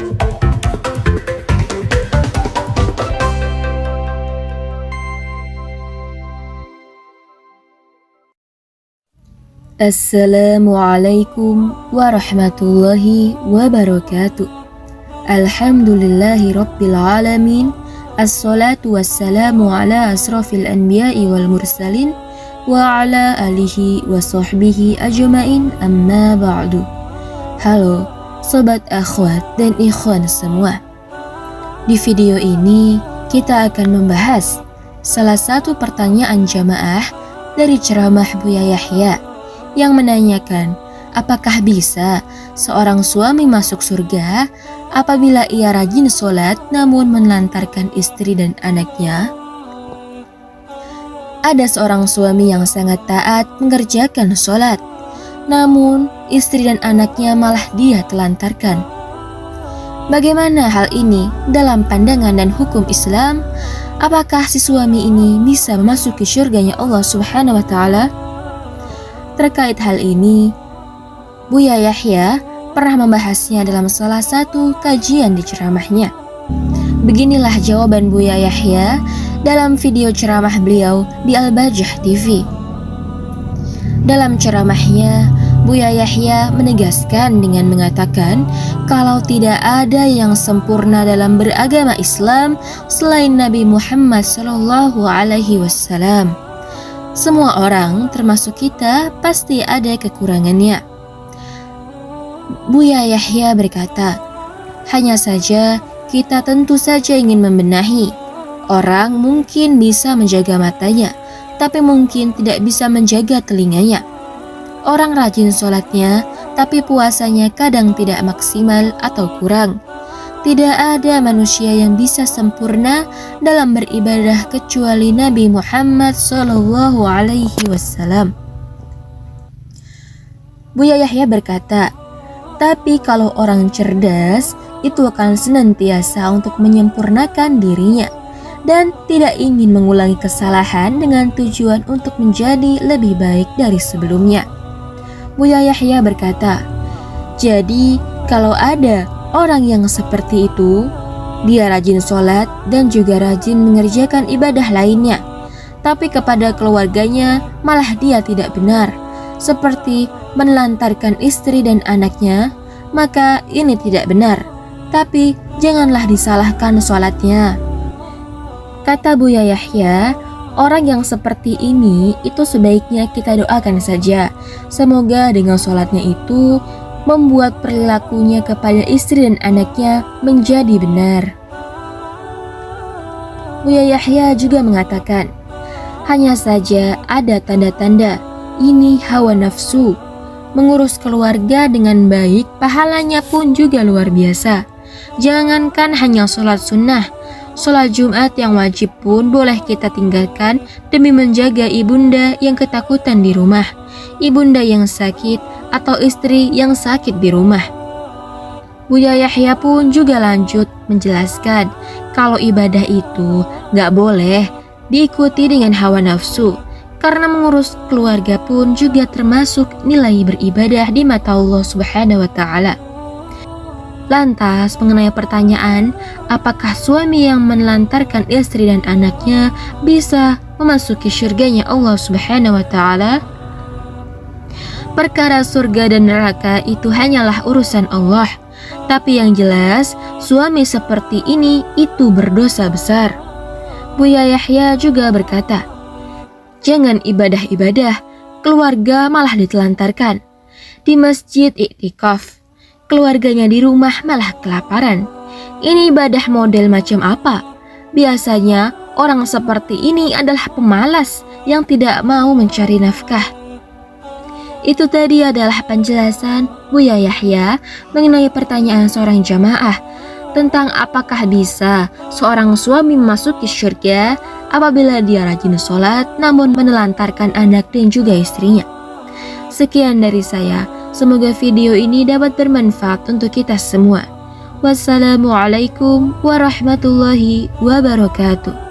Assalamualaikum warahmatullahi wabarakatuh. Alhamdulillahi rabbil alamin. Assalatu wassalamu ala asrafil anbiya'i wal mursalin wa ala alihi wa sahbihi ajmain, amma ba'du. Halo sobat akhwat dan ikhwan semua. Di video ini kita akan membahas salah satu pertanyaan jamaah dari ceramah Buya Yahya yang menanyakan, apakah bisa seorang suami masuk surga apabila ia rajin sholat namun menelantarkan istri dan anaknya? Ada seorang suami yang sangat taat mengerjakan sholat, namun istri dan anaknya malah dia telantarkan. Bagaimana hal ini dalam pandangan dan hukum Islam? Apakah si suami ini bisa memasuki surganya Allah Subhanahu wa Ta'ala? Terkait hal ini, Buya Yahya pernah membahasnya dalam salah satu kajian di ceramahnya. Beginilah jawaban Buya Yahya dalam video ceramah beliau di Al-Bajah TV. Dalam ceramahnya, Buya Yahya menegaskan dengan mengatakan kalau tidak ada yang sempurna dalam beragama Islam selain Nabi Muhammad SAW. Semua orang, termasuk kita, pasti ada kekurangannya. Buya Yahya berkata, hanya saja kita tentu saja ingin membenahi. Orang mungkin bisa menjaga matanya, tapi mungkin tidak bisa menjaga telinganya. Orang rajin sholatnya, tapi puasanya kadang tidak maksimal atau kurang. Tidak ada manusia yang bisa sempurna dalam beribadah kecuali Nabi Muhammad SAW. Buya Yahya berkata, tapi kalau orang cerdas itu akan senantiasa untuk menyempurnakan dirinya dan tidak ingin mengulangi kesalahan dengan tujuan untuk menjadi lebih baik dari sebelumnya. Buya Yahya berkata, jadi kalau ada orang yang seperti itu, dia rajin sholat dan juga rajin mengerjakan ibadah lainnya, tapi kepada keluarganya malah dia tidak benar, seperti menelantarkan istri dan anaknya, maka ini tidak benar, tapi janganlah disalahkan sholatnya. Kata Buya Yahya, orang yang seperti ini itu sebaiknya kita doakan saja, semoga dengan sholatnya itu membuat perilakunya kepada istri dan anaknya menjadi benar. Buya Yahya juga mengatakan, hanya saja ada tanda-tanda ini hawa nafsu. Mengurus keluarga dengan baik pahalanya pun juga luar biasa. Jangankan hanya sholat sunnah, sholat Jumat yang wajib pun boleh kita tinggalkan demi menjaga ibunda yang ketakutan di rumah, ibunda yang sakit, atau istri yang sakit di rumah. Buya Yahya pun juga lanjut menjelaskan kalau ibadah itu gak boleh diikuti dengan hawa nafsu, karena mengurus keluarga pun juga termasuk nilai beribadah di mata Allah Subhanahu wa Ta'ala. Lantas mengenai pertanyaan, apakah suami yang menelantarkan istri dan anaknya bisa memasuki surganya Allah Subhanahu wa Ta'ala? Perkara surga dan neraka itu hanyalah urusan Allah. Tapi yang jelas, suami seperti ini itu berdosa besar. Buya Yahya juga berkata, jangan ibadah-ibadah, keluarga malah ditelantarkan. Di masjid iktikaf, keluarganya di rumah malah kelaparan. Ini ibadah model macam apa? Biasanya orang seperti ini adalah pemalas yang tidak mau mencari nafkah. Itu tadi adalah penjelasan Buya Yahya mengenai pertanyaan seorang jamaah tentang apakah bisa seorang suami memasuki surga apabila dia rajin sholat namun menelantarkan anak dan juga istrinya. Sekian dari saya, semoga video ini dapat bermanfaat untuk kita semua. Wassalamualaikum warahmatullahi wabarakatuh.